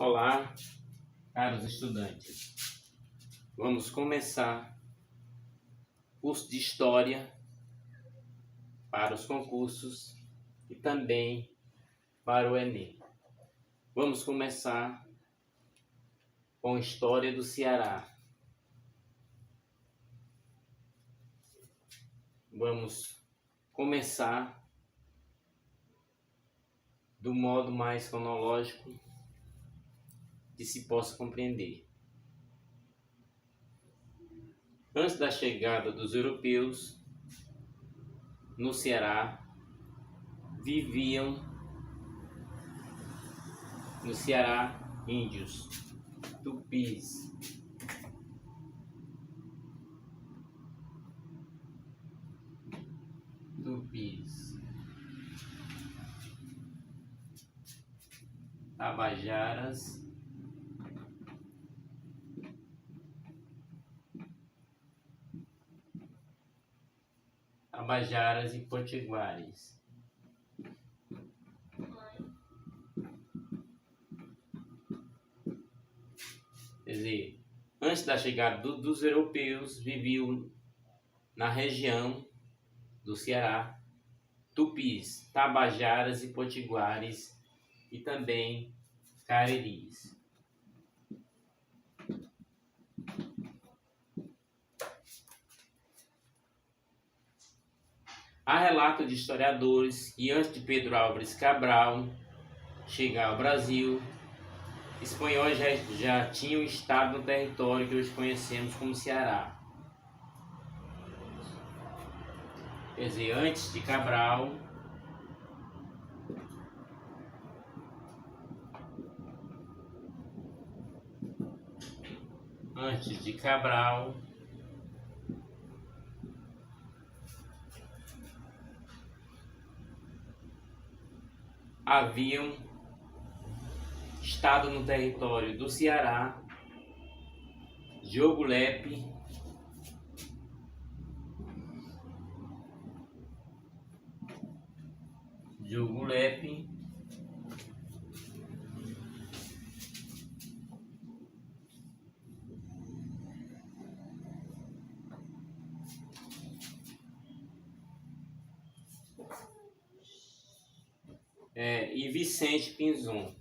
Olá, caros estudantes. Vamos começar o curso de História para os concursos e também para o Enem. Vamos começar com História do Ceará. Vamos começar do modo mais cronológico que se possa compreender. Antes da chegada dos europeus no Ceará, viviam no Ceará índios, tupis. Tabajaras, e potiguares. Quer dizer, antes da chegada dos europeus, viviam na região do Ceará tupis, tabajaras e potiguares e também careris. Há relato de historiadores que antes de Pedro Álvares Cabral chegar ao Brasil, espanhóis já tinham estado no território que hoje conhecemos como Ceará. Quer dizer, antes de Cabral, haviam estado no território do Ceará Diogo Lepe, e Vicente Pinzon.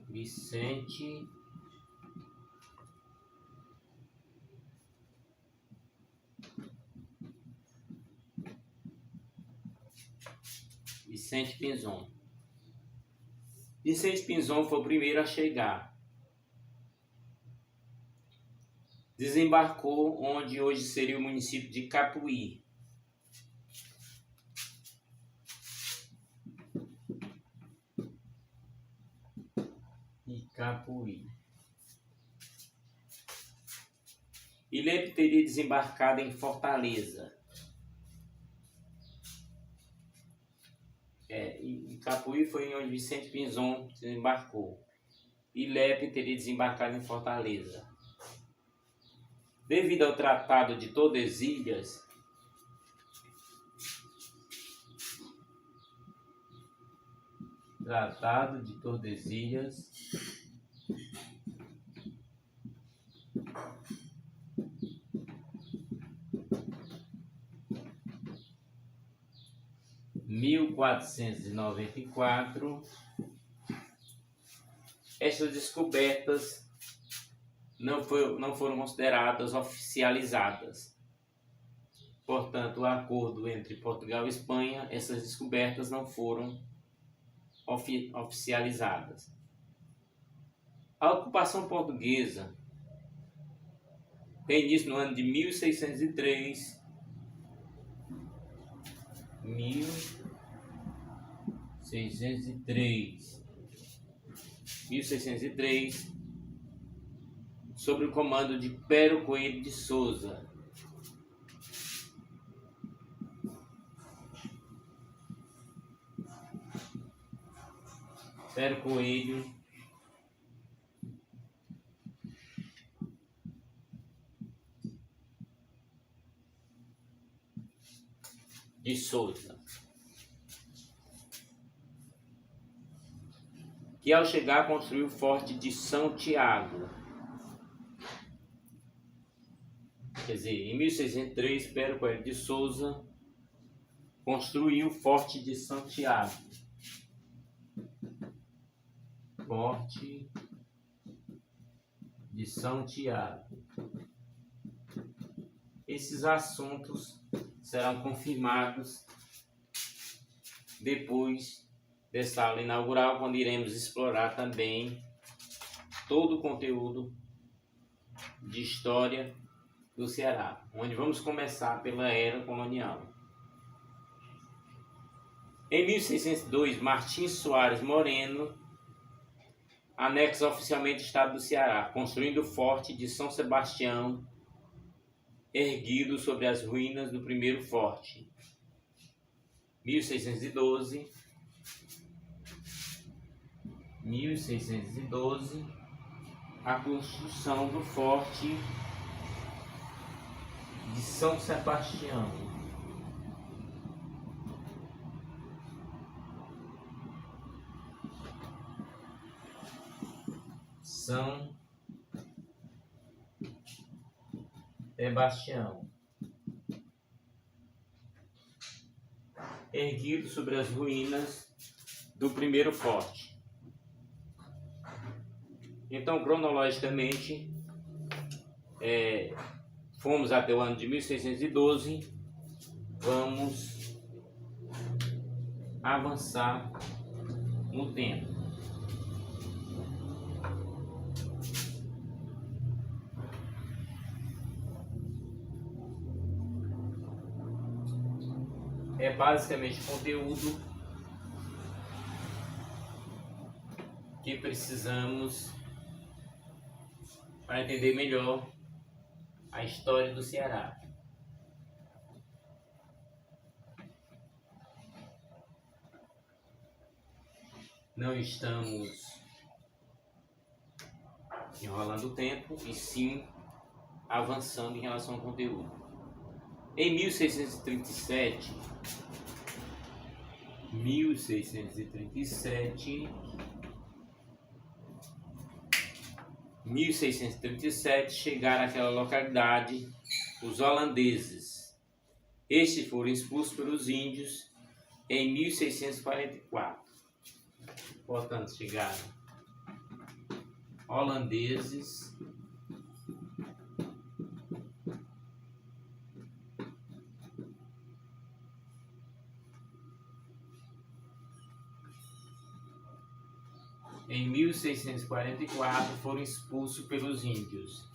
Vicente Pinzon. Vicente Pinzon foi o primeiro a chegar. Desembarcou onde hoje seria o município de Capuí. E Lepe teria desembarcado em Fortaleza. E Capuí foi onde Vicente Pinzon desembarcou. E Lepe teria desembarcado em Fortaleza. Devido ao Tratado de Tordesilhas, (1494), essas descobertas não foram consideradas oficializadas. Portanto, o acordo entre Portugal e Espanha, essas descobertas não foram oficializadas. A ocupação portuguesa tem início no ano de 1603. Sob o comando de Pero Coelho de Souza. que ao chegar construiu o Forte de São Tiago. Quer dizer, em 1603, Pero Coelho de Souza construiu o Forte de São Tiago. Forte de São Tiago. Esses assuntos serão confirmados depois desta aula inaugural, quando iremos explorar também todo o conteúdo de história do Ceará, onde vamos começar pela era colonial. Em 1602, Martins Soares Moreno anexa oficialmente o estado do Ceará, construindo o Forte de São Sebastião, erguido sobre as ruínas do primeiro forte. 1612, a construção do Forte de São Sebastião. São Sebastião, erguido sobre as ruínas do primeiro forte. Então, cronologicamente, fomos até o ano de 1612, vamos avançar no tempo. É basicamente conteúdo que precisamos para entender melhor a história do Ceará. Não estamos enrolando o tempo, e sim avançando em relação ao conteúdo. Em 1637, chegaram àquela localidade os holandeses. Estes foram expulsos pelos índios em 1644. Portanto, chegaram holandeses em 1644, foram expulsos pelos índios.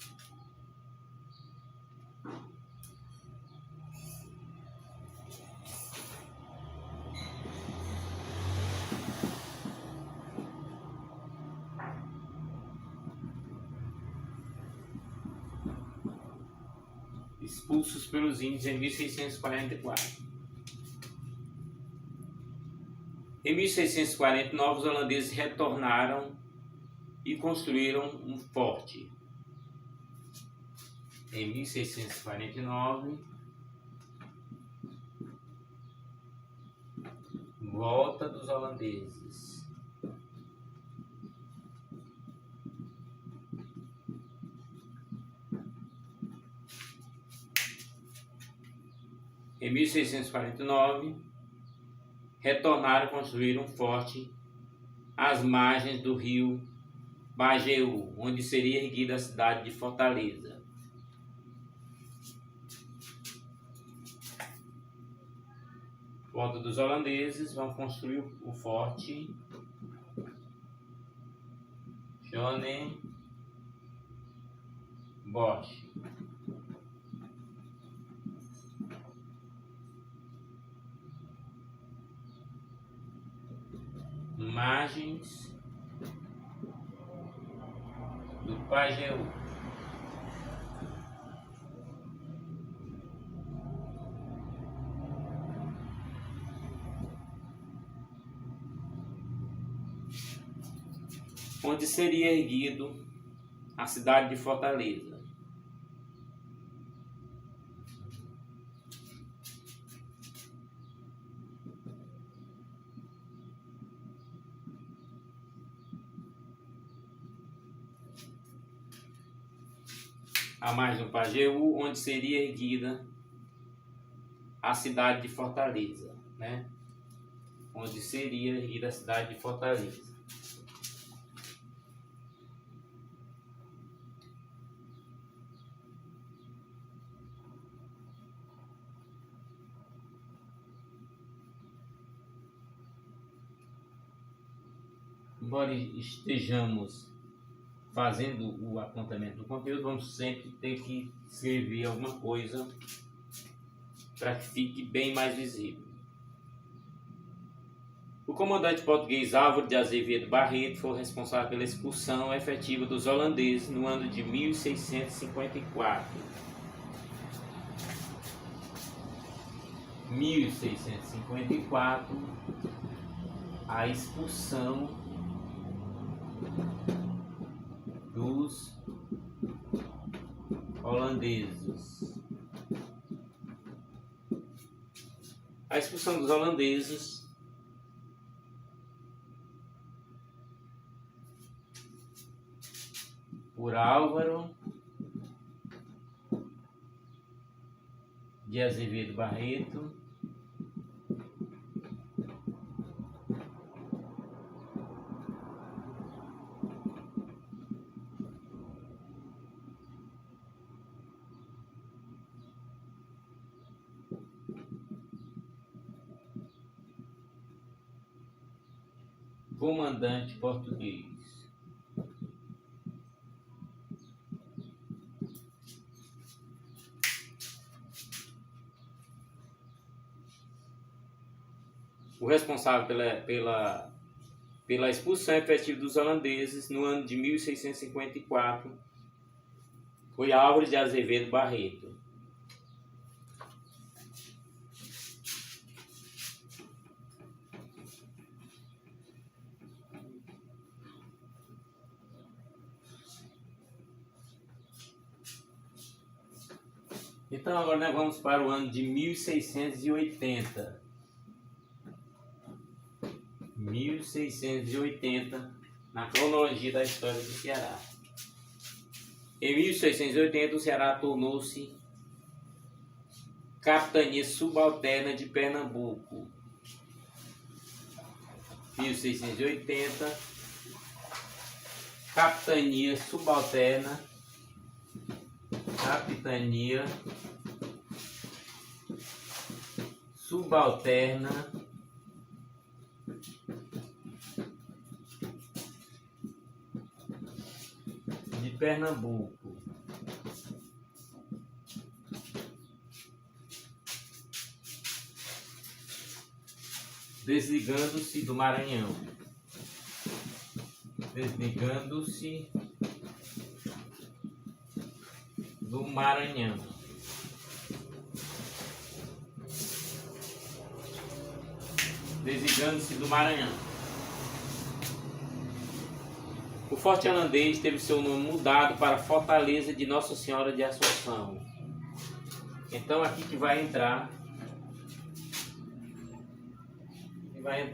Expulsos pelos índios em 1644. Em 1649, os holandeses retornaram e construíram um forte. Em 1649, volta dos holandeses. Em 1649, retornaram e construíram um forte às margens do rio Pajeú, onde seria erguida a cidade de Fortaleza. Volta dos holandeses, vão construir o forte Bosch. Margens do Pajeú. Onde seria erguido a cidade de Fortaleza. à margem do Pajeú, onde seria erguida a cidade de Fortaleza, né? Onde seria erguida a cidade de Fortaleza. Embora estejamos fazendo o apontamento do conteúdo, vamos sempre ter que escrever alguma coisa para que fique bem mais visível. O comandante português Álvaro de Azevedo Barreto foi responsável pela expulsão efetiva dos holandeses no ano de 1654. 1654, a expulsão dos holandeses. A expulsão dos holandeses por Álvaro de Azevedo Barreto, comandante português. O responsável pela expulsão efetiva dos holandeses no ano de 1654 foi Álvaro de Azevedo Barreto. Então agora nós vamos para o ano de 1680. 1680, na cronologia da história do Ceará. Em 1680, o Ceará tornou-se capitania subalterna de Pernambuco. 1680, capitania subalterna de Pernambuco. Desligando-se do Maranhão. Desligando-se do Maranhão. Desligando-se do Maranhão. O Forte Holandês teve seu nome mudado para Fortaleza de Nossa Senhora de Assunção. Então aqui que vai entrar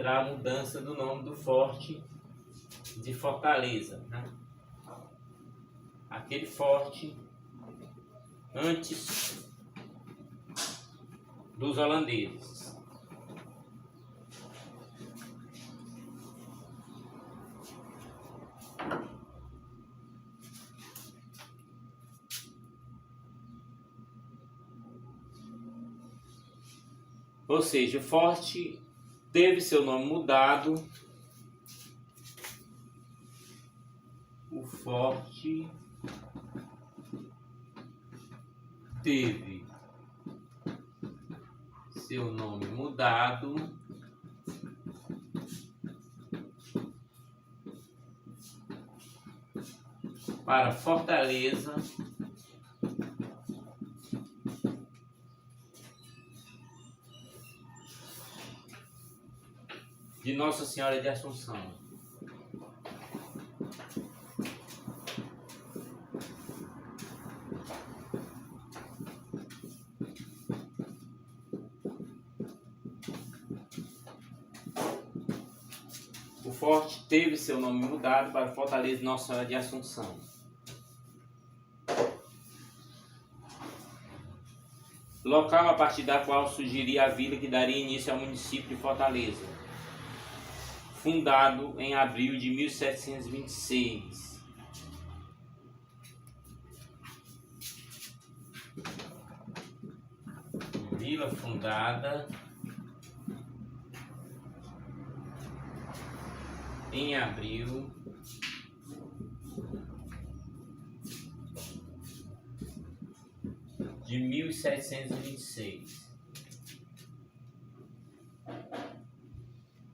a mudança do nome do forte de Fortaleza, né? Aquele forte antes dos holandeses. Ou seja, o forte teve seu nome mudado. O forte teve seu nome mudado para Fortaleza de Nossa Senhora de Assunção. O forte teve seu nome mudado para Fortaleza de Nossa Senhora de Assunção. local a partir da qual surgiria a vila que daria início ao município de Fortaleza, fundado em abril de 1726. Vila fundada em abril de 1726.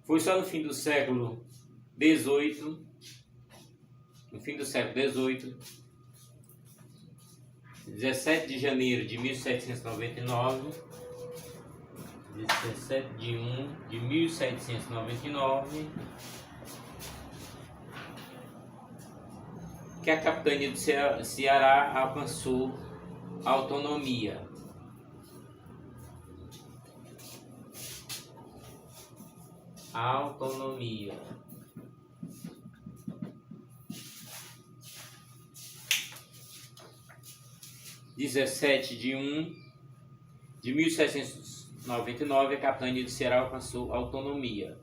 Foi só no fim do século XVIII, 17 de janeiro de 1799, 17 de 1 de 1799, que a capitania do Ceará alcançou autonomia. Autonomia. (17 de 1 de 1799) a capitania do Ceará alcançou autonomia.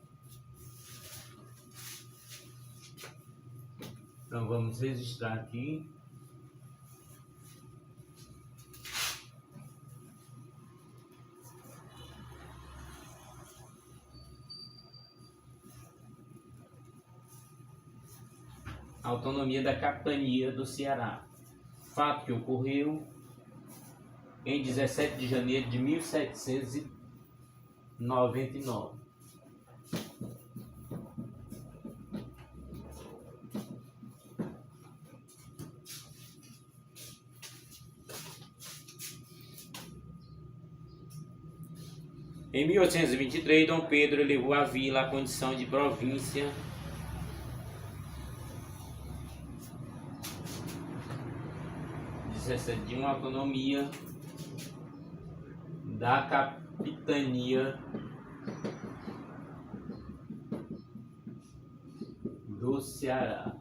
Então vamos registrar aqui. Autonomia da capitania do Ceará. Fato que ocorreu em 17 de janeiro de 1799. Em 1823, Dom Pedro elevou a vila à condição de província de uma autonomia da capitania do Ceará.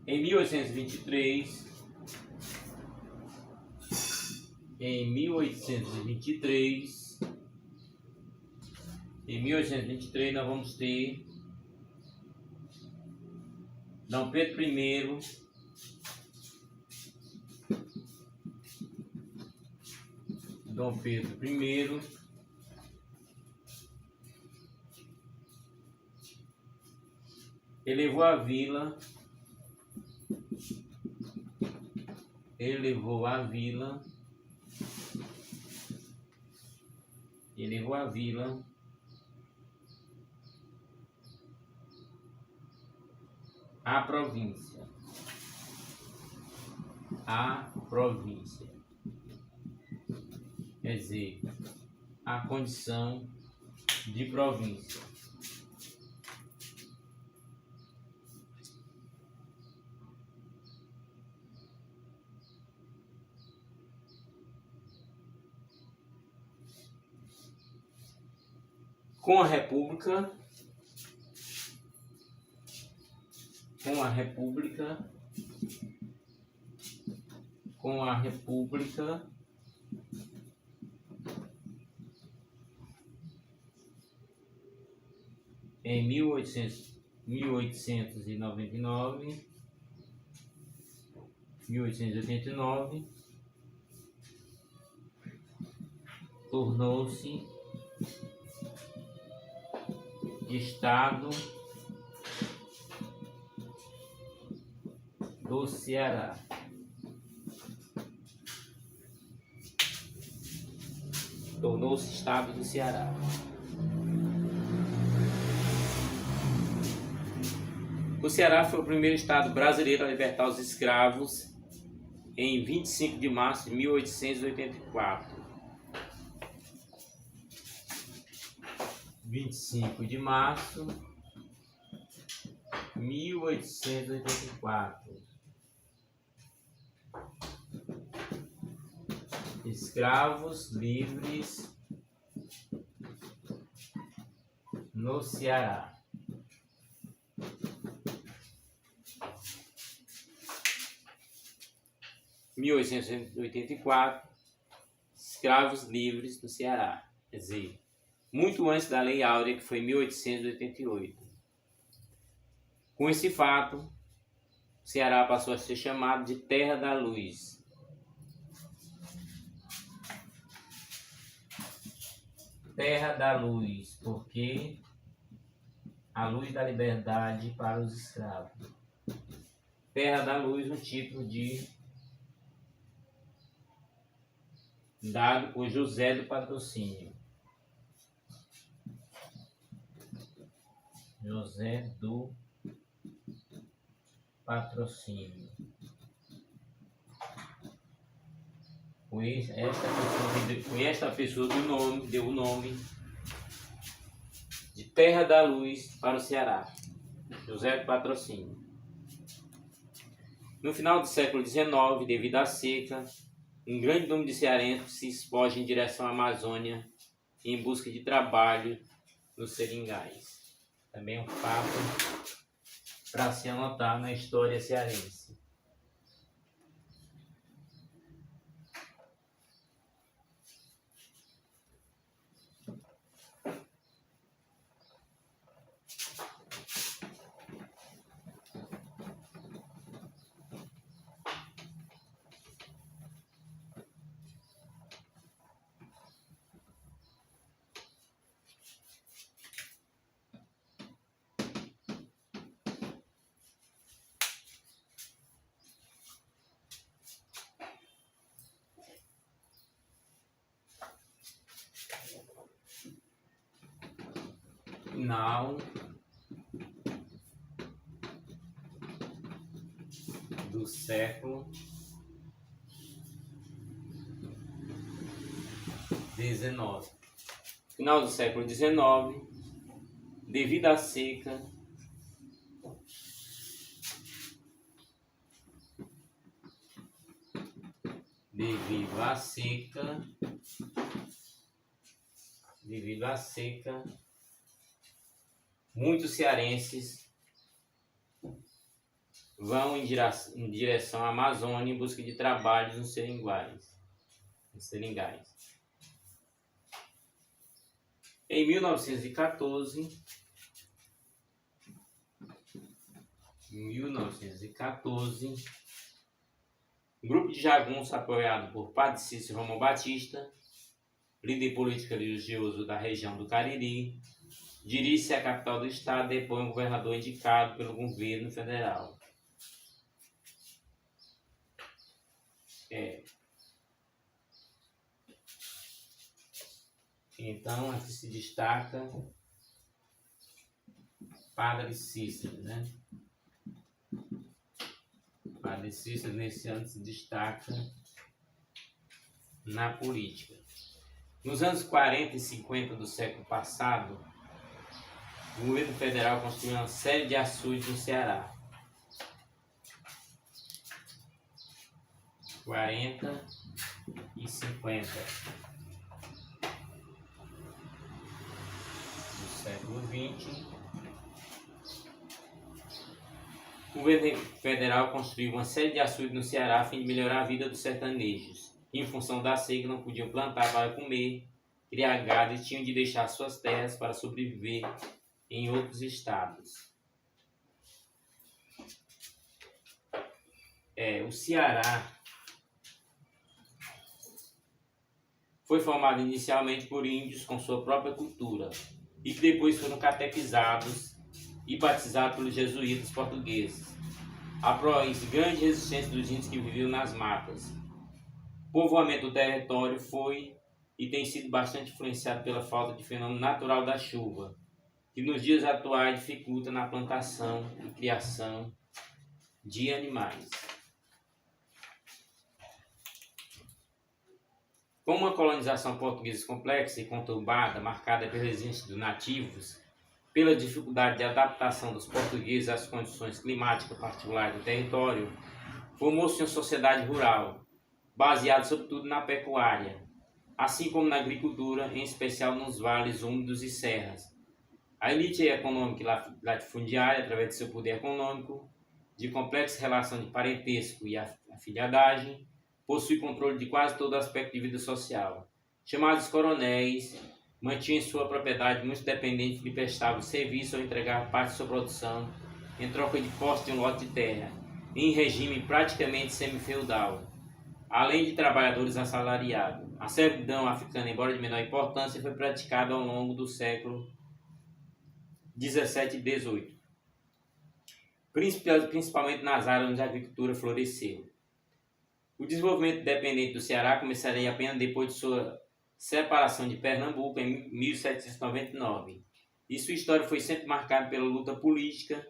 Em 1823, nós vamos ter Dom Pedro I, elevou a vila à província, quer dizer, a condição de província. Com a República, em 1889, tornou-se Estado do Ceará. Tornou-se Estado do Ceará. O Ceará foi o primeiro estado brasileiro a libertar os escravos em 25 de março de 1884. 25 de março de 1884. Escravos livres no Ceará. Em 1884, escravos livres no Ceará. Quer dizer, muito antes da Lei Áurea, que foi em 1888. Com esse fato, o Ceará passou a ser chamado de Terra da Luz. Terra da Luz, porque a luz da liberdade para os escravos. Terra da Luz, um título dado por José do Patrocínio. José do Patrocínio. Foi esta pessoa deu o nome de Terra da Luz para o Ceará. José do Patrocínio. No final do século XIX, devido à seca, um grande número de cearenses se espoja em direção à Amazônia em busca de trabalho nos seringais. Também é um fato para se anotar na história cearense. Final do século XIX. Final do século XIX, devido à seca, muitos cearenses vão em direção à Amazônia em busca de trabalhos nos seringais. Em 1914, um grupo de jagunços apoiado por Padre Cícero Romão Batista, líder político religioso da região do Cariri, dirige-se à capital do estado e depõe um governador indicado pelo governo federal. Então, aqui se destaca Padre Cícero, né? Padre Cícero, nesse ano, se destaca na política. Nos anos 40 e 50 do século passado, o governo federal construiu uma série de açudes no Ceará. 40 e 50 do século 20. O governo federal construiu uma série de açudes no Ceará a fim de melhorar a vida dos sertanejos, que, em função da seca, não podiam plantar para comer, criar gado e tinham de deixar suas terras para sobreviver em outros estados. O Ceará foi formado inicialmente por índios com sua própria cultura e que depois foram catequizados e batizados pelos jesuítas portugueses, após grande resistência dos índios que viviam nas matas. O povoamento do território foi e tem sido bastante influenciado pela falta de fenômeno natural da chuva, que nos dias atuais dificulta na plantação e criação de animais. Com uma colonização portuguesa complexa e conturbada, marcada pela existência dos nativos, pela dificuldade de adaptação dos portugueses às condições climáticas particulares do território, formou-se uma sociedade rural, baseado sobretudo na pecuária, assim como na agricultura, em especial nos vales úmidos e serras. A elite econômica e latifundiária, através de seu poder econômico, de complexa relação de parentesco e afilhadagem, possui controle de quase todo aspecto de vida social. Chamados coronéis, mantinham sua propriedade muitos dependentes que prestavam serviço ou entregavam parte de sua produção em troca de posse de um lote de terra, em regime praticamente semi-feudal, além de trabalhadores assalariados. A servidão africana, embora de menor importância, foi praticada ao longo do século 17 e 18, principalmente nas áreas onde a agricultura floresceu. O desenvolvimento dependente do Ceará começaria apenas depois de sua separação de Pernambuco em 1799, e sua história foi sempre marcada pela luta política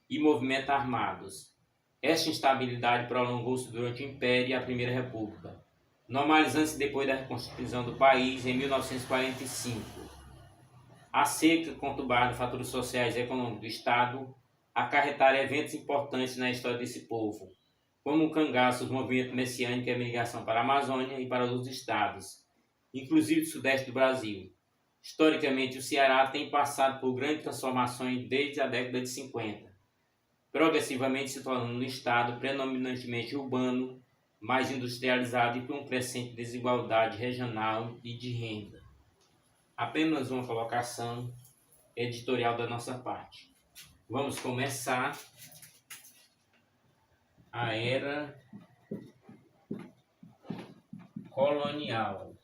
e movimentos armados. Esta instabilidade prolongou-se durante o Império e a Primeira República, normalizando-se depois da reconstituição do país em 1945. A seca, conturbada, fatores sociais e econômicos do Estado, acarretaram eventos importantes na história desse povo, como o cangaço, os movimentos messiânicos e a migração para a Amazônia e para os estados, inclusive do sudeste do Brasil. Historicamente, o Ceará tem passado por grandes transformações desde a década de 50, progressivamente se tornando um estado predominantemente urbano, mais industrializado e com crescente desigualdade regional e de renda. Apenas uma colocação editorial da nossa parte. Vamos começar a era colonial,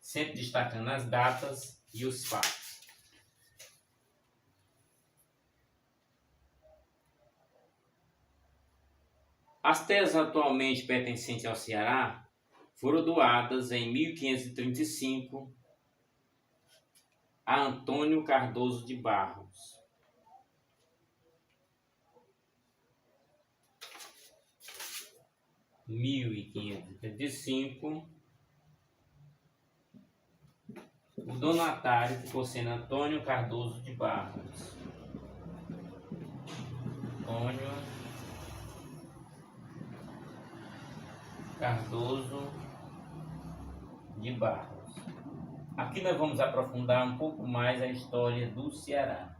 sempre destacando as datas e os fatos. As terras atualmente pertencentes ao Ceará foram doadas em 1535 a Antônio Cardoso de Barros. Em 1535, o donatário ficou sendo Antônio Cardoso de Barros. Antônio Cardoso de Barros. Aqui nós vamos aprofundar um pouco mais a história do Ceará.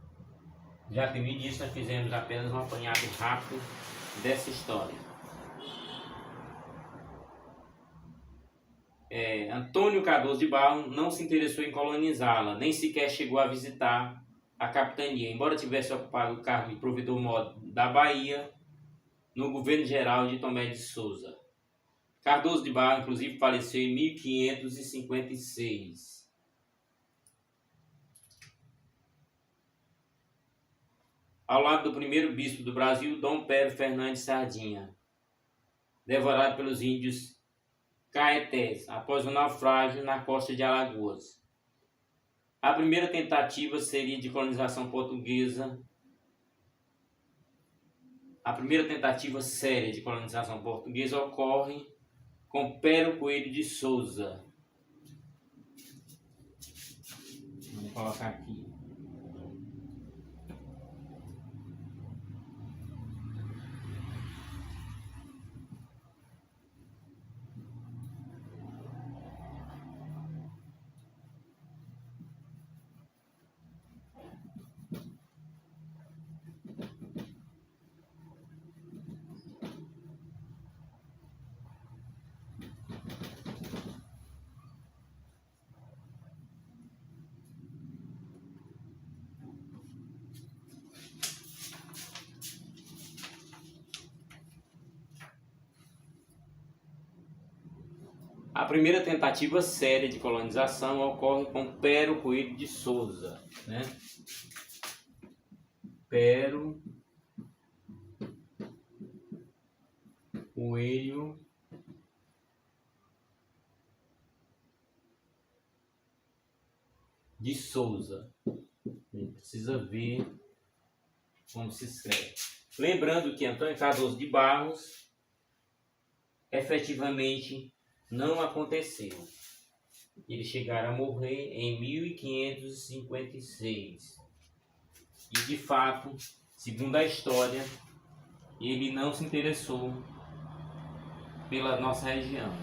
Já que no início nós fizemos apenas um apanhado rápido dessa história. Antônio Cardoso de Barros não se interessou em colonizá-la, nem sequer chegou a visitar a capitania, embora tivesse ocupado o cargo de provedor-mor da Bahia no governo geral de Tomé de Souza. Cardoso de Barros, inclusive, faleceu em 1556. Ao lado do primeiro bispo do Brasil, Dom Pedro Fernandes Sardinha, devorado pelos índios Caetés, após um naufrágio na costa de Alagoas. A primeira tentativa seria de colonização portuguesa. A primeira tentativa séria de colonização portuguesa ocorre com Pero Coelho de Souza. Vamos colocar aqui. A primeira tentativa séria de colonização ocorre com Pero Coelho de Souza, né? Pero Coelho de Souza. A gente precisa ver como se escreve. Lembrando que Antônio Cardoso de Barros efetivamente não aconteceu. Eles chegaram a morrer em 1556. E de fato, segundo a história, ele não se interessou pela nossa região.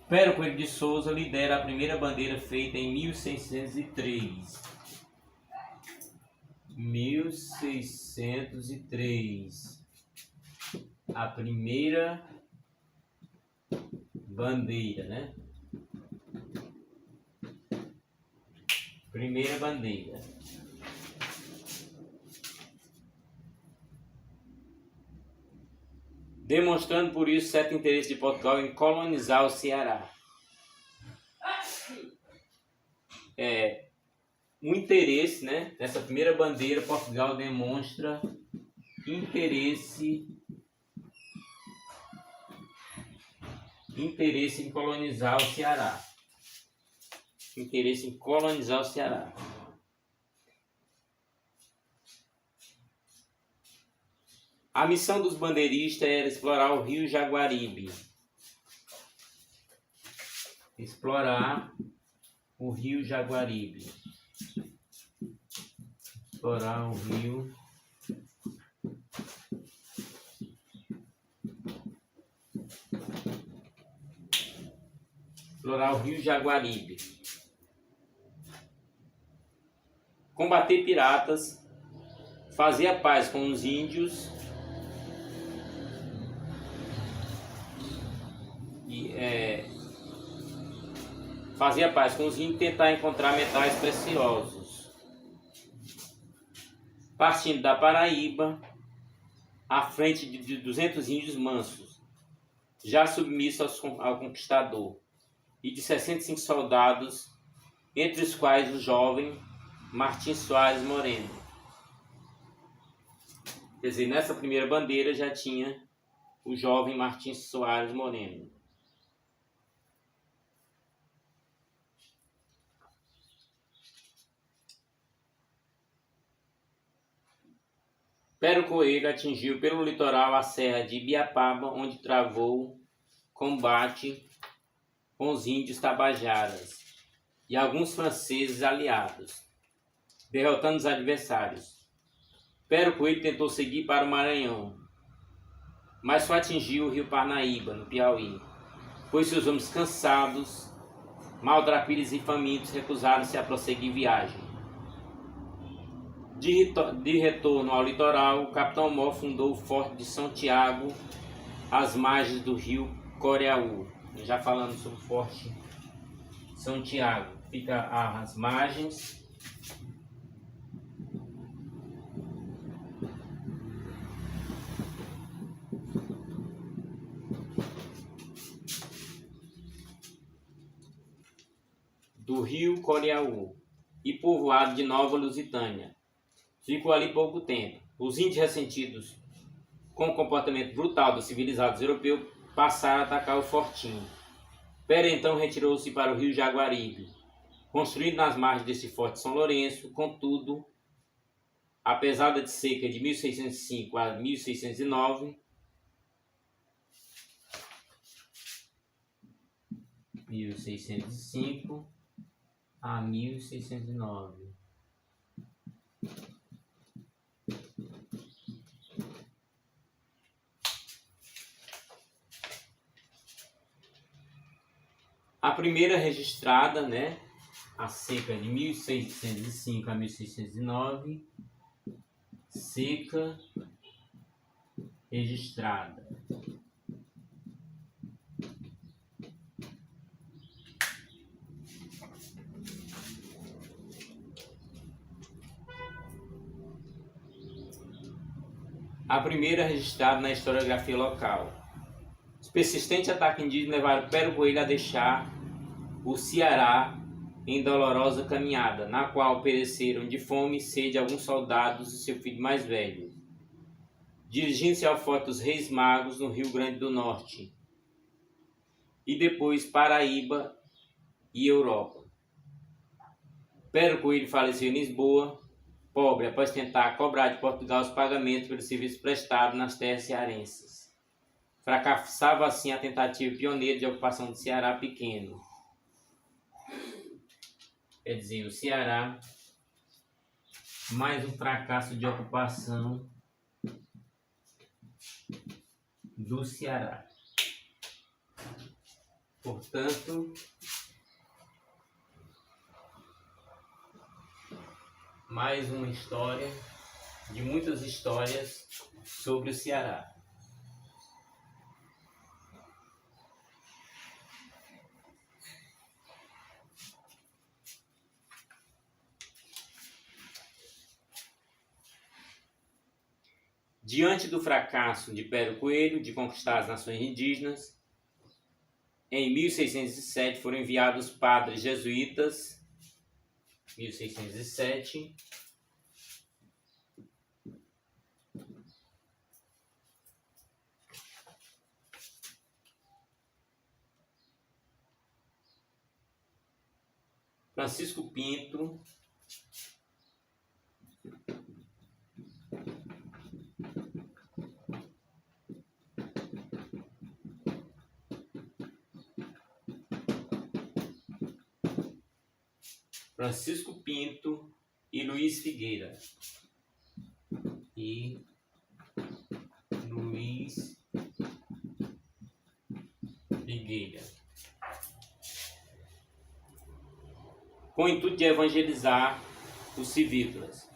Pero Coelho de Souza lidera a primeira bandeira feita em 1603. 1603. A primeira bandeira, né? Primeira bandeira. Demonstrando por isso certo interesse de Portugal em colonizar o Ceará. O interesse, né? Nessa primeira bandeira, Portugal demonstra interesse em colonizar o Ceará. Interesse em colonizar o Ceará. A missão dos bandeiristas era explorar o rio Jaguaribe. Explorar o rio Jaguaribe. Explorar o rio Jaguaribe. Combater piratas. Fazer a paz com os índios. Fazer a paz com os índios e tentar encontrar metais preciosos. Partindo da Paraíba, à frente de 200 índios mansos, já submissos ao conquistador, e de 65 soldados, entre os quais o jovem Martim Soares Moreno. Quer dizer, nessa primeira bandeira já tinha o jovem Martim Soares Moreno. Pero Coelho atingiu pelo litoral a serra de Ibiapaba, onde travou combate com os índios tabajaras e alguns franceses aliados, derrotando os adversários. Pero Coelho tentou seguir para o Maranhão, mas só atingiu o rio Parnaíba, no Piauí, pois seus homens cansados, maltrapilhos e famintos recusaram-se a prosseguir viagem. De retorno ao litoral, o capitão Mó fundou o Forte de São Tiago, às margens do rio Coreaú. Já falando sobre o Forte São Tiago, fica às margens do rio Coreaú e povoado de Nova Lusitânia. Ficou ali pouco tempo. Os índios, ressentidos com o comportamento brutal dos civilizados europeus, passaram a atacar o fortinho. Pero então retirou-se para o rio Jaguaribe, construído nas margens desse forte São Lourenço. Contudo, apesar da seca de 1605 a 1609, a 1609. A primeira registrada, né, a seca de 1605 a 1609, seca registrada. A primeira registrada na historiografia local. Os persistentes ataques indígenas levaram Pero Coelho a deixar o Ceará em dolorosa caminhada, na qual pereceram de fome e sede alguns soldados e seu filho mais velho, dirigindo-se ao Forte dos Reis Magos, no Rio Grande do Norte, e depois Paraíba e Europa. Pero Coelho faleceu em Lisboa, pobre, após tentar cobrar de Portugal os pagamentos pelo serviço prestado nas terras cearenses. Fracassava assim a tentativa pioneira de ocupação do Ceará pequeno. Quer dizer, o Ceará, mais um fracasso de ocupação do Ceará. Portanto, mais uma história de muitas histórias sobre o Ceará. Diante do fracasso de Pedro Coelho de conquistar as nações indígenas, em 1607 foram enviados padres jesuítas, 1607, Francisco Pinto, e Luiz Figueira. Com o intuito de evangelizar os civícolas.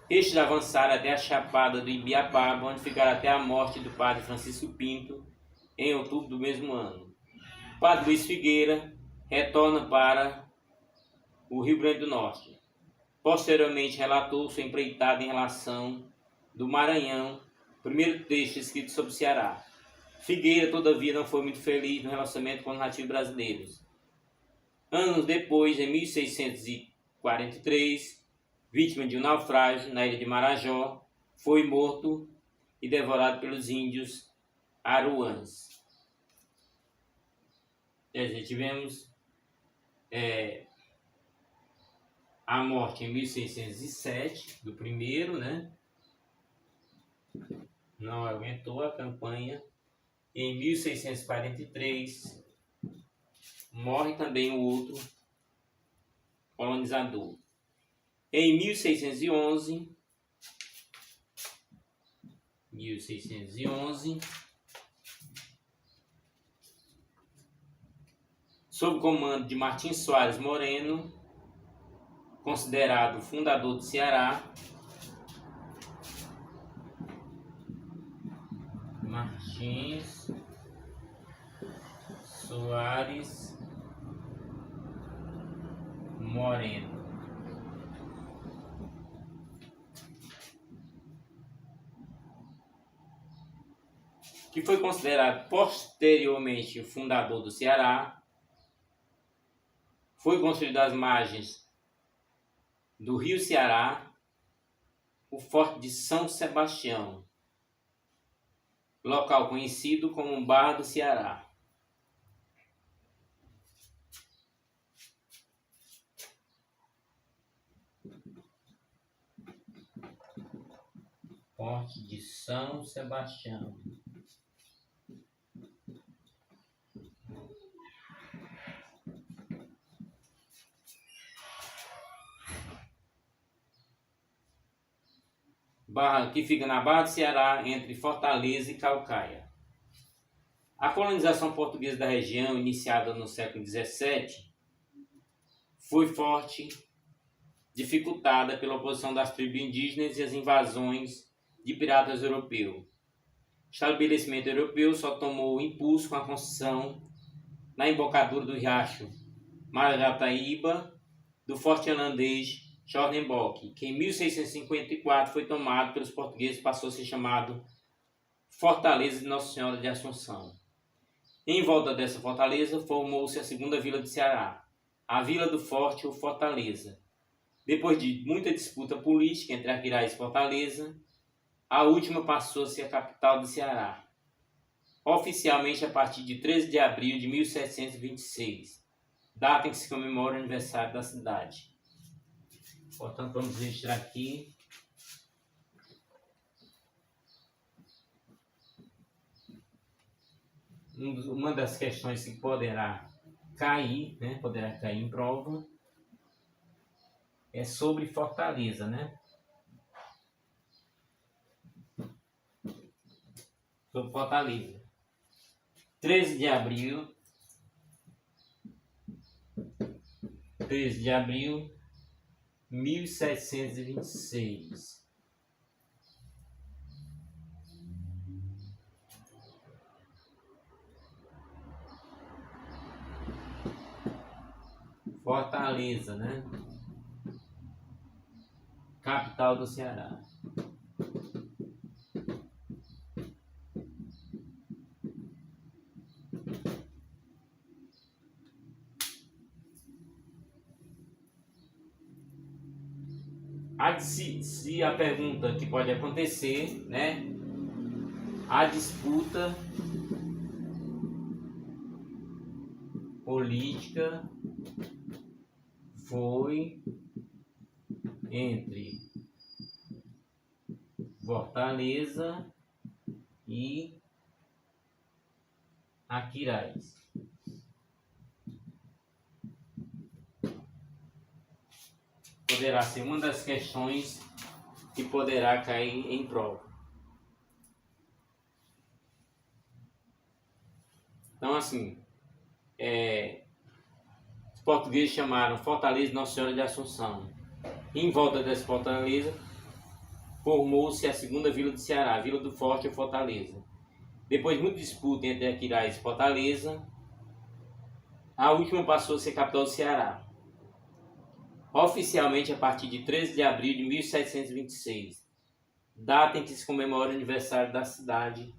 Estes avançaram até a Chapada do Ibiapaba, onde ficaram até a morte do padre Francisco Pinto, em outubro do mesmo ano. O padre Luiz Figueira retorna para o Rio Grande do Norte. Posteriormente relatou sua empreitada em relação do Maranhão, primeiro texto escrito sobre o Ceará. Figueira, todavia, não foi muito feliz no relacionamento com os nativos brasileiros. Anos depois, em 1643, vítima de um naufrágio na ilha de Marajó, foi morto e devorado pelos índios aruãs. Quer dizer, tivemos a morte em 1607 do primeiro, né? Não aguentou a campanha. Em 1643 morre também o outro colonizador. Em 1611, sob o comando de Martins Soares Moreno, considerado o fundador do Ceará, Martins Soares Moreno. Que foi considerado posteriormente o fundador do Ceará, foi construído às margens do Rio Ceará o Forte de São Sebastião, local conhecido como Barra do Ceará. Forte de São Sebastião. Que fica na Barra do Ceará, entre Fortaleza e Caucaia. A colonização portuguesa da região, iniciada no século XVII, foi forte, dificultada pela oposição das tribos indígenas e as invasões de piratas europeus. O estabelecimento europeu só tomou impulso com a construção, na embocadura do riacho Marataíba, do forte holandês Schornenbock, que em 1654 foi tomado pelos portugueses e passou a ser chamado Fortaleza de Nossa Senhora de Assunção. Em volta dessa fortaleza formou-se a segunda vila do Ceará, a Vila do Forte ou Fortaleza. Depois de muita disputa política entre Aquiraz e Fortaleza, a última passou a ser a capital do Ceará, oficialmente a partir de 13 de abril de 1726, data em que se comemora o aniversário da cidade. Portanto, vamos registrar aqui uma das questões que poderá cair em prova, é sobre Fortaleza, né? sobre Fortaleza. 13 de abril, 1726. Fortaleza, né? Capital do Ceará. Se a pergunta que pode acontecer, né? A disputa política foi entre Fortaleza e Aquiraz. Poderá ser uma das questões que poderá cair em prova. Então, assim, os portugueses chamaram Fortaleza Nossa Senhora de Assunção. Em volta dessa fortaleza, formou-se a segunda vila do Ceará, a Vila do Forte ou Fortaleza. Depois de muita disputa entre Aquiraz e Fortaleza, a última passou a ser capital do Ceará. Oficialmente a partir de 13 de abril de 1726, data em que se comemora o aniversário da cidade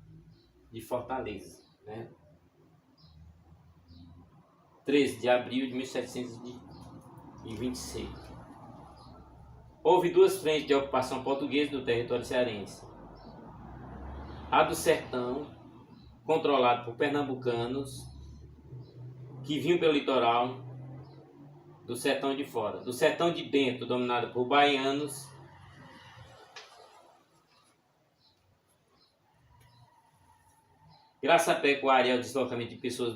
de Fortaleza, né? 13 de abril de 1726. Houve duas frentes de ocupação portuguesa do território cearense. A do sertão, controlado por pernambucanos, que vinham pelo litoral do sertão de fora. Do sertão de dentro, dominado por baianos, graças à pecuária e ao deslocamento de pessoas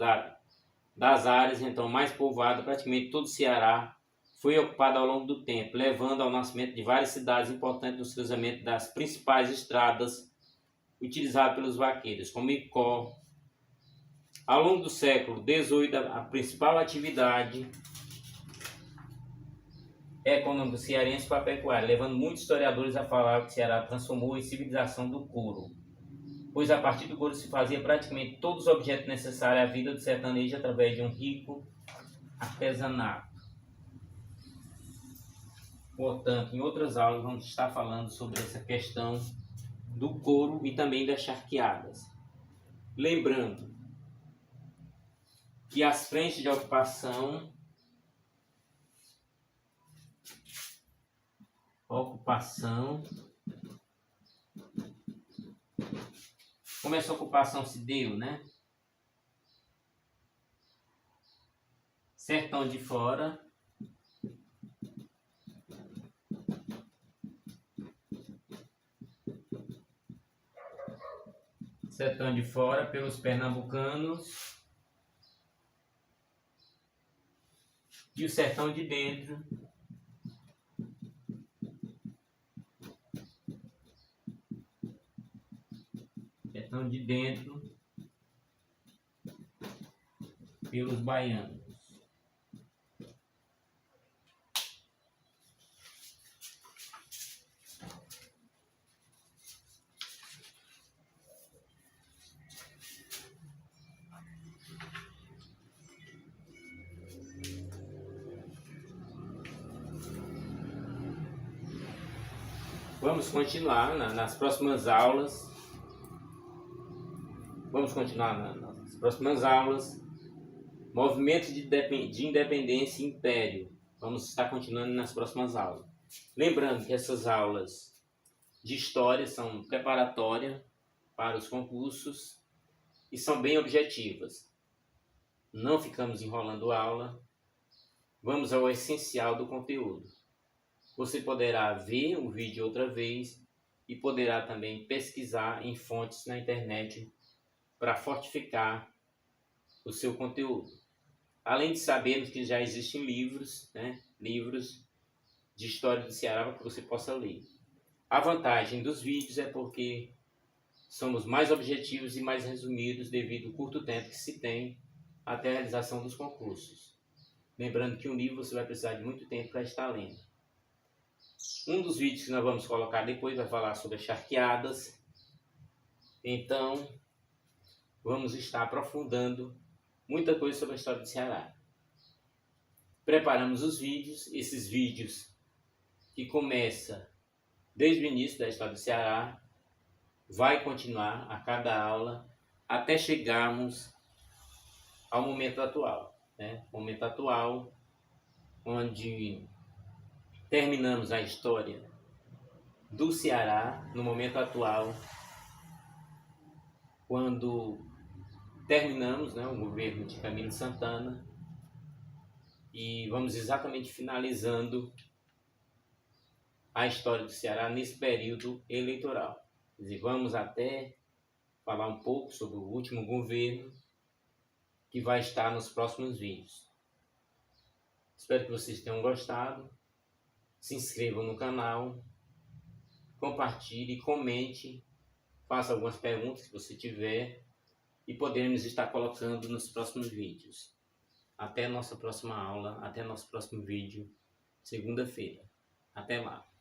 das áreas então mais povoadas, praticamente todo o Ceará foi ocupado ao longo do tempo, levando ao nascimento de várias cidades importantes no cruzamento das principais estradas utilizadas pelos vaqueiros, como Icó. Ao longo do século XVIII, a principal atividade econômica cearense foi a pecuária, levando muitos historiadores a falar que o Ceará transformou em civilização do couro, pois a partir do couro se fazia praticamente todos os objetos necessários à vida do sertanejo através de um rico artesanato. Portanto, em outras aulas vamos estar falando sobre essa questão do couro e também das charqueadas. Lembrando que as frentes de ocupação como essa ocupação se deu, né? Sertão de fora, pelos pernambucanos, e o sertão de dentro pelos baianos. Vamos continuar nas próximas aulas. Movimento de independência e império. Vamos estar continuando nas próximas aulas. Lembrando que essas aulas de história são preparatórias para os concursos e são bem objetivas. Não ficamos enrolando aula. Vamos ao essencial do conteúdo. Você poderá ver o vídeo outra vez e poderá também pesquisar em fontes na internet para fortificar o seu conteúdo. Além de sabermos que já existem livros, né? Livros de história do Ceará para que você possa ler. A vantagem dos vídeos é porque somos mais objetivos e mais resumidos devido ao curto tempo que se tem até a realização dos concursos. Lembrando que um livro você vai precisar de muito tempo para estar lendo. Um dos vídeos que nós vamos colocar depois vai falar sobre as charqueadas. Então, vamos estar aprofundando muita coisa sobre a história do Ceará. Preparamos os vídeos, esses vídeos que começa desde o início da história do Ceará, vai continuar a cada aula até chegarmos ao momento atual, né? Momento atual, onde terminamos a história do Ceará, no momento atual, quando terminamos, né, o governo de Camilo Santana, e vamos exatamente finalizando a história do Ceará nesse período eleitoral. Quer dizer, vamos até falar um pouco sobre o último governo, que vai estar nos próximos vídeos. Espero que vocês tenham gostado. Se inscrevam no canal, compartilhe, comente, faça algumas perguntas que você tiver e poderemos estar colocando nos próximos vídeos. Até a nossa próxima aula, até nosso próximo vídeo, segunda-feira. Até lá!